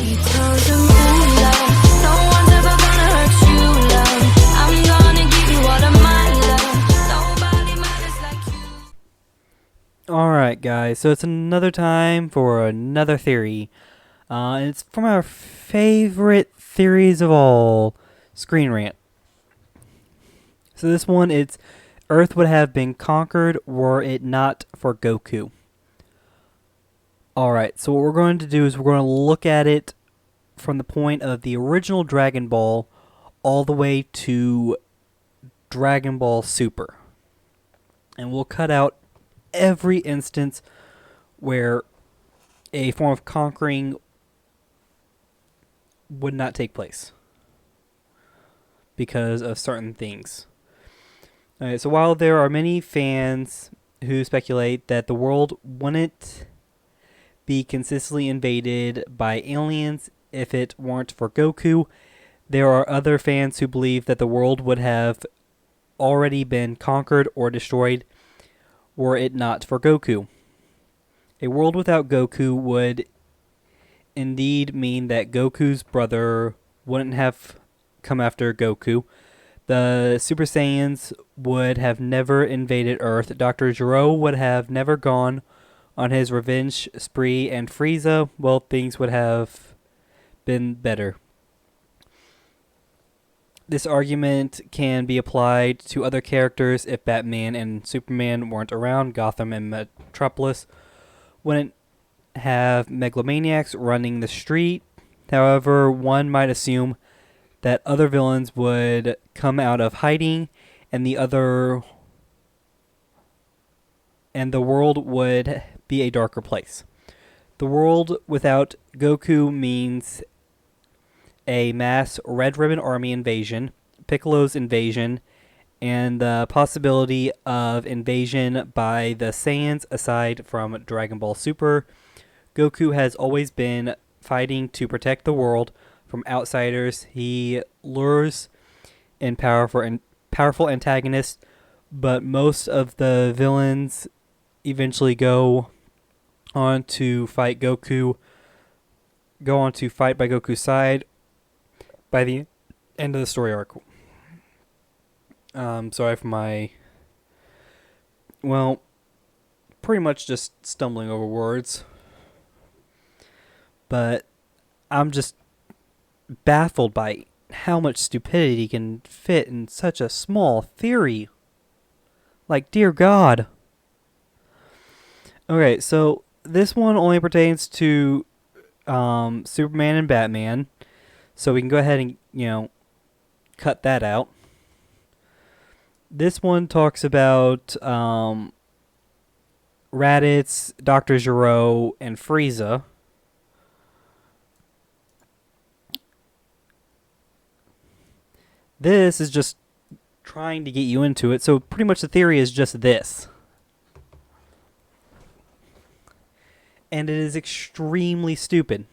He tells him, ooh, love, no one's ever gonna hurt you, love. I'm gonna give you all of my love. Nobody matters like you. Alright, guys, so it's another time for another theory. And it's from our favorite theories of all, Screen Rant. So this one, it's Earth would have been conquered were it not for Goku. Alright, so what we're going to do is we're going to look at it from the point of the original Dragon Ball all the way to Dragon Ball Super. And we'll cut out every instance where a form of conquering would not take place because of certain things. Alright, so while there are many fans who speculate that the world wouldn't be consistently invaded by aliens if it weren't for Goku, there are other fans who believe that the world would have already been conquered or destroyed were it not for Goku. A world without Goku would indeed mean that Goku's brother wouldn't have come after Goku. The Super Saiyans would have never invaded Earth. Dr. Gero would have never gone on his revenge spree, and Frieza, well, things would have been better. This argument can be applied to other characters if Batman and Superman weren't around. Gotham and Metropolis wouldn't have megalomaniacs running the street. However, one might assume that other villains would come out of hiding and the world would be a darker place. The world without Goku means a mass Red Ribbon Army invasion, Piccolo's invasion, and the possibility of invasion by the Saiyans aside from Dragon Ball Super. Goku has always been fighting to protect the world from outsiders. He lures in powerful antagonists, but most of the villains eventually go on to fight by Goku's side by the end of the story arc. Sorry for my, pretty much just stumbling over words. But I'm just baffled by how much stupidity can fit in such a small theory. Like, dear God. Okay, so this one only pertains to Superman and Batman. So we can go ahead and, cut that out. This one talks about Raditz, Dr. Gero, and Frieza. This is just trying to get you into it. So pretty much the theory is just this. And it is extremely stupid.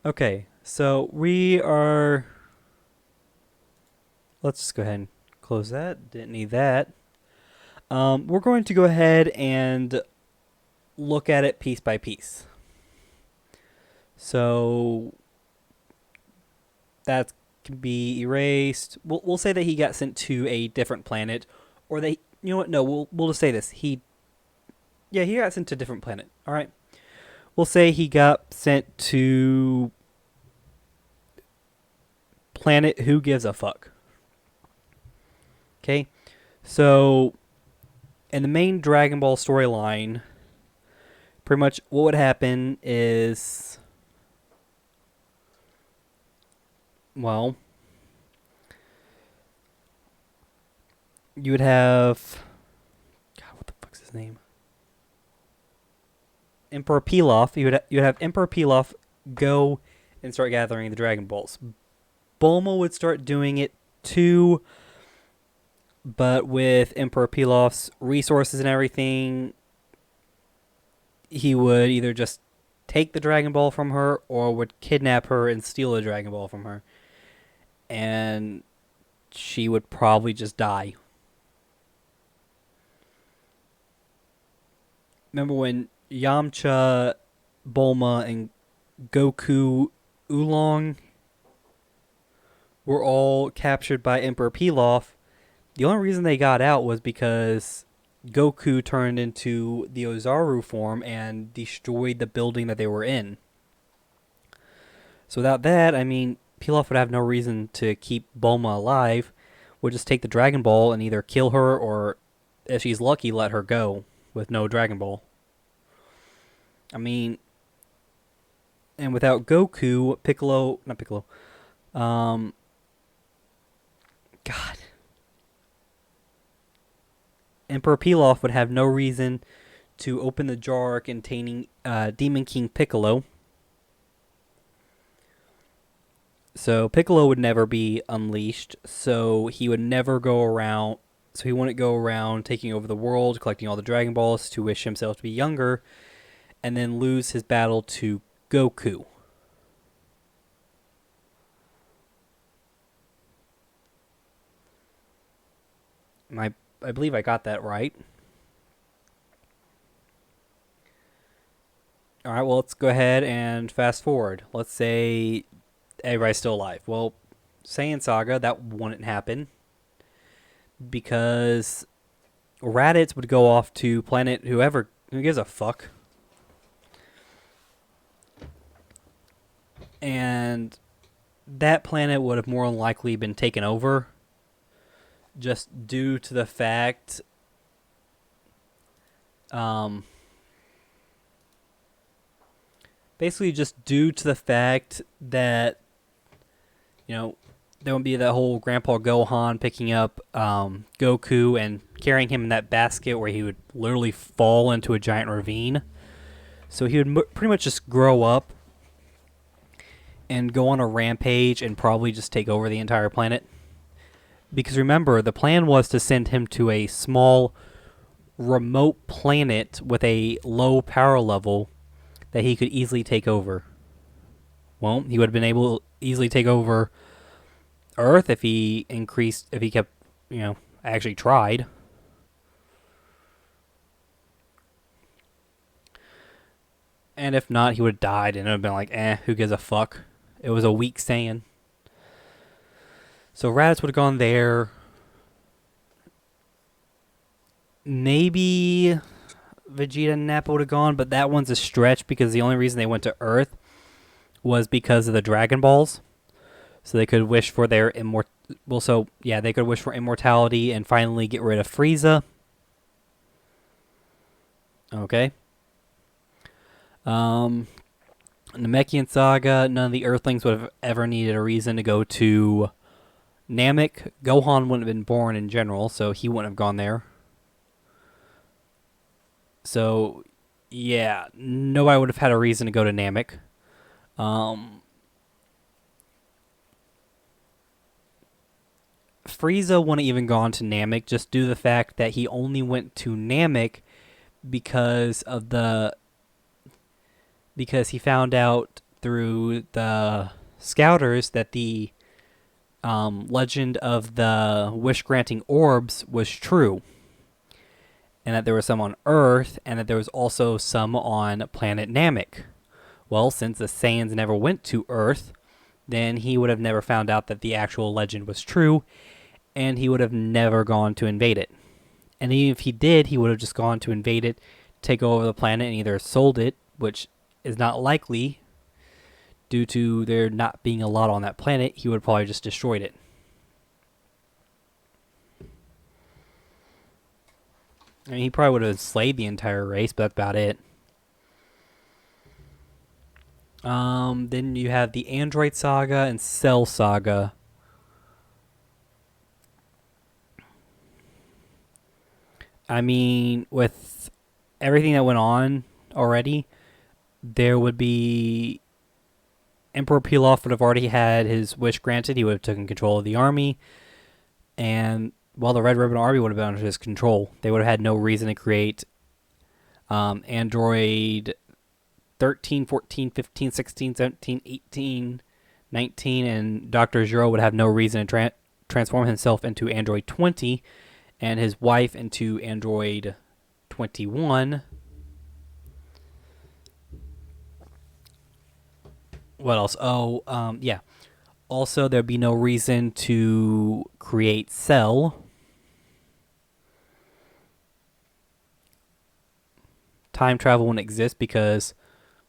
Okay, so let's just go ahead and close that. Didn't need that. We're going to go ahead and look at it piece by piece. So that can be erased. We'll say that he got sent to a different planet, or they, you know what? No, we'll just say this. He got sent to a different planet. All right. We'll say he got sent to planet who gives a fuck. Okay, so in the main Dragon Ball storyline, pretty much what would happen is, well, you would have, God, what the fuck's his name? Emperor Pilaf. You would have Emperor Pilaf go and start gathering the Dragon Balls. Bulma would start doing it too, but with Emperor Pilaf's resources and everything, he would either just take the Dragon Ball from her or would kidnap her and steal the Dragon Ball from her. And she would probably just die. Remember when Yamcha, Bulma, and Goku, Oolong were all captured by Emperor Pilaf. The only reason they got out was because Goku turned into the Ozaru form and destroyed the building that they were in. So without that, I mean, Pilaf would have no reason to keep Bulma alive. Would just take the Dragon Ball and either kill her or, if she's lucky, let her go with no Dragon Ball. I mean, and without Goku, God. Emperor Pilaf would have no reason to open the jar containing Demon King Piccolo. So Piccolo would never be unleashed, so he would never go around, so he wouldn't go around taking over the world, collecting all the Dragon Balls to wish himself to be younger, and then lose his battle to Goku. I believe I got that right. Alright, well, let's go ahead and fast forward. Let's say everybody's still alive. Well, Saiyan Saga, that wouldn't happen because Raditz would go off to planet who gives a fuck. And that planet would have more than likely been taken over just due to the fact basically just due to the fact that there would be that whole Grandpa Gohan picking up Goku and carrying him in that basket where he would literally fall into a giant ravine. So he would pretty much just grow up and go on a rampage and probably just take over the entire planet. Because remember, the plan was to send him to a small, remote planet with a low power level that he could easily take over. Well, he would have been able to easily take over Earth if he kept, actually tried. And if not, he would have died and it would have been like, who gives a fuck? It was a weak Saiyan. So Raditz would have gone there. Maybe Vegeta and Nappa would have gone, but that one's a stretch because the only reason they went to Earth was because of the Dragon Balls. So they could wish for their they could wish for immortality and finally get rid of Frieza. Okay. Namekian Saga, none of the Earthlings would have ever needed a reason to go to Namek. Gohan wouldn't have been born in general, so he wouldn't have gone there. So, yeah, nobody would have had a reason to go to Namek. Frieza wouldn't even gone to Namek just due to the fact that he only went to Namek because he found out through the scouters that the legend of the wish-granting orbs was true. And that there was some on Earth, and that there was also some on planet Namek. Well, since the Saiyans never went to Earth, then he would have never found out that the actual legend was true, and he would have never gone to invade it. And even if he did, he would have just gone to invade it, take over the planet, and either sold it, which is not likely, due to there not being a lot on that planet. He would have probably just destroyed it. I mean, he probably would have slayed the entire race, but that's about it. Then you have the Android Saga and Cell Saga. I mean, with everything that went on already, there would be... Emperor Pilaf would have already had his wish granted. He would have taken control of the army. And... the Red Ribbon Army would have been under his control. They would have had no reason to create Android 13, 14, 15, 16, 17, 18, 19, and Dr. Zero would have no reason to transform himself into Android 20 and his wife into Android 21. What else? Oh, yeah. Also, there'd be no reason to create Cell. Time travel wouldn't exist because,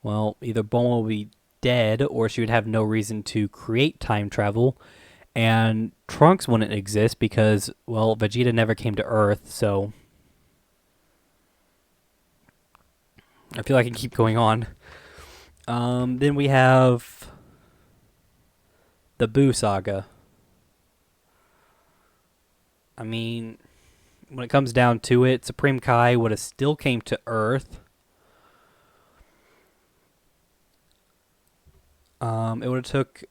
well, either Bulma would be dead or she would have no reason to create time travel. And Trunks wouldn't exist because, well, Vegeta never came to Earth, so I feel like I can keep going on. Then we have the Buu saga. I mean, when it comes down to it, Supreme Kai would have still came to Earth. It would have took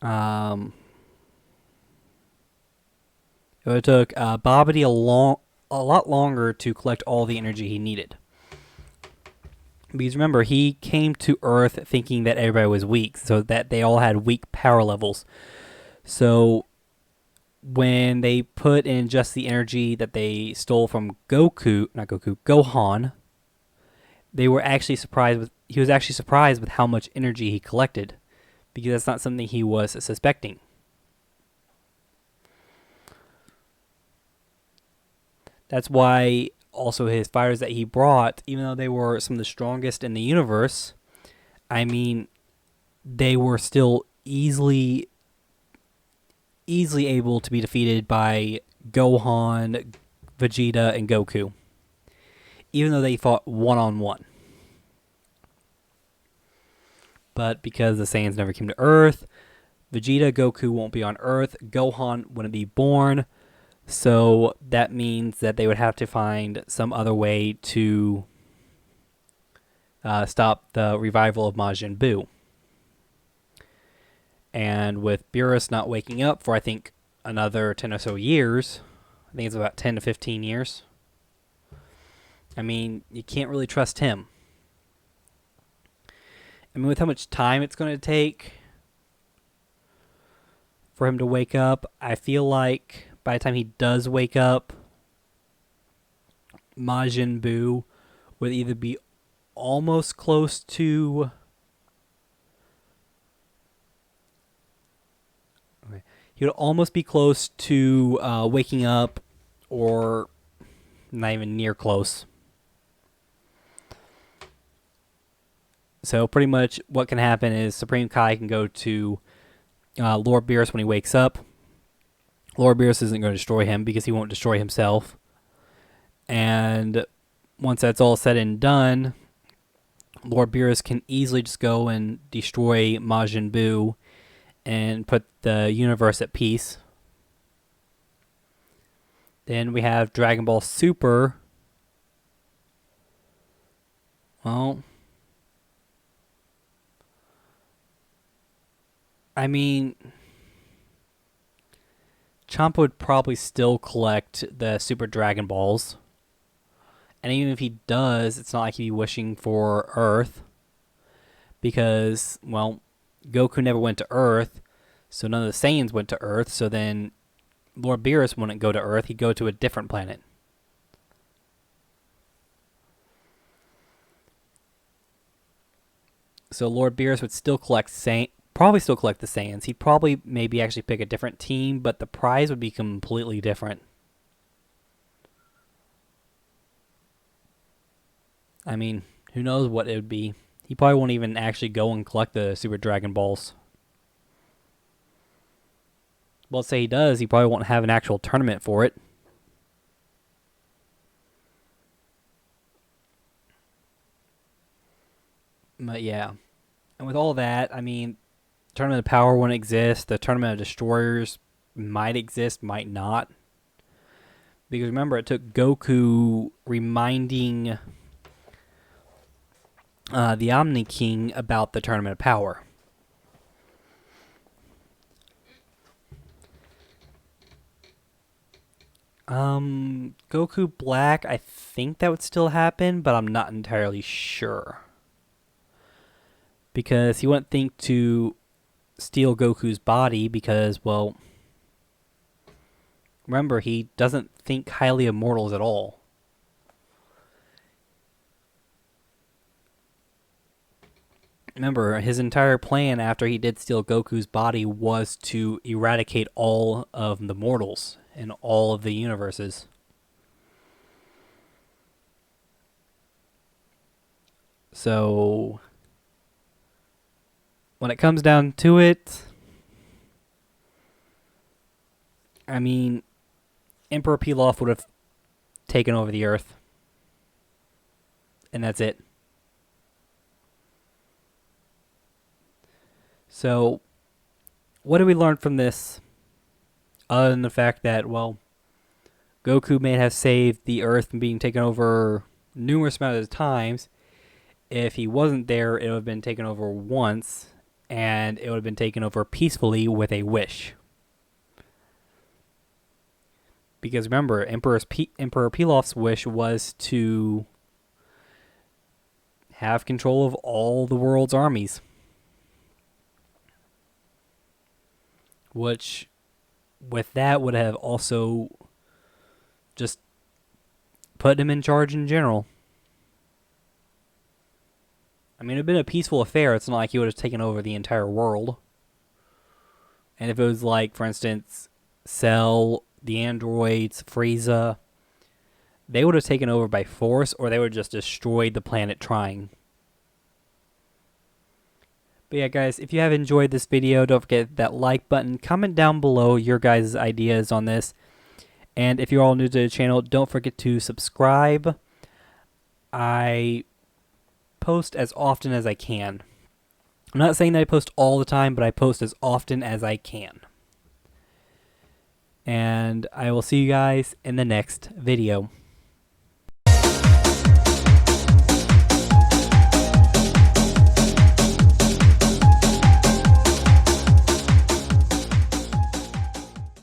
um, it would have took Babidi a lot longer to collect all the energy he needed. Because remember, he came to Earth thinking that everybody was weak, so that they all had weak power levels. So when they put in just the energy that they stole from Gohan, they were actually surprised with he was actually surprised with how much energy he collected, because that's not something he was suspecting. That's why also his fighters that he brought, even though they were some of the strongest in the universe, I mean, they were still easily able to be defeated by Gohan, Vegeta, and Goku, even though they fought one-on-one. But because the Saiyans never came to Earth, Vegeta, Goku won't be on Earth, Gohan wouldn't be born, so that means that they would have to find some other way to stop the revival of Majin Buu. And with Beerus not waking up for, I think, another 10 or so years, I think it's about 10 to 15 years, I mean, you can't really trust him. I mean, with how much time it's going to take for him to wake up, I feel like by the time he does wake up, Majin Buu would either be almost close to... Okay. He would almost be close to waking up, or not even near close. So pretty much what can happen is Supreme Kai can go to Lord Beerus when he wakes up. Lord Beerus isn't going to destroy him because he won't destroy himself. And once that's all said and done, Lord Beerus can easily just go and destroy Majin Buu and put the universe at peace. Then we have Dragon Ball Super. Well, I mean, Champa would probably still collect the Super Dragon Balls. And even if he does, it's not like he'd be wishing for Earth. Because, well, Goku never went to Earth, so none of the Saiyans went to Earth, so then Lord Beerus wouldn't go to Earth, he'd go to a different planet. So Lord Beerus would still probably still collect the Saiyans. He'd probably maybe actually pick a different team, but the prize would be completely different. I mean, who knows what it would be. He probably won't even actually go and collect the Super Dragon Balls. Well, let's say he does, he probably won't have an actual tournament for it. But yeah. And with all that, I mean, Tournament of Power wouldn't exist. The Tournament of Destroyers might exist, might not. Because remember, it took Goku reminding the Omni King about the Tournament of Power. Goku Black, I think that would still happen, but I'm not entirely sure. Because he wouldn't think to steal Goku's body because, well, remember, he doesn't think highly of mortals at all. Remember, his entire plan after he did steal Goku's body was to eradicate all of the mortals in all of the universes. So, when it comes down to it, I mean, Emperor Pilaf would have taken over the Earth. And that's it. So, what do we learn from this? Other than the fact that, well, Goku may have saved the Earth from being taken over numerous amounts of times. If he wasn't there, it would have been taken over once, and it would have been taken over peacefully with a wish. Because remember, Emperor Pilaf's wish was to have control of all the world's armies. Which, with that, would have also just put him in charge in general. I mean, it would have been a peaceful affair. It's not like he would have taken over the entire world. And if it was like, for instance, Cell, the androids, Frieza, they would have taken over by force, or they would have just destroyed the planet trying. But yeah, guys, if you have enjoyed this video, don't forget that like button. Comment down below your guys' ideas on this. And if you're all new to the channel, don't forget to subscribe. I post as often as I can. I'm not saying that I post all the time, but I post as often as I can. And I will see you guys in the next video.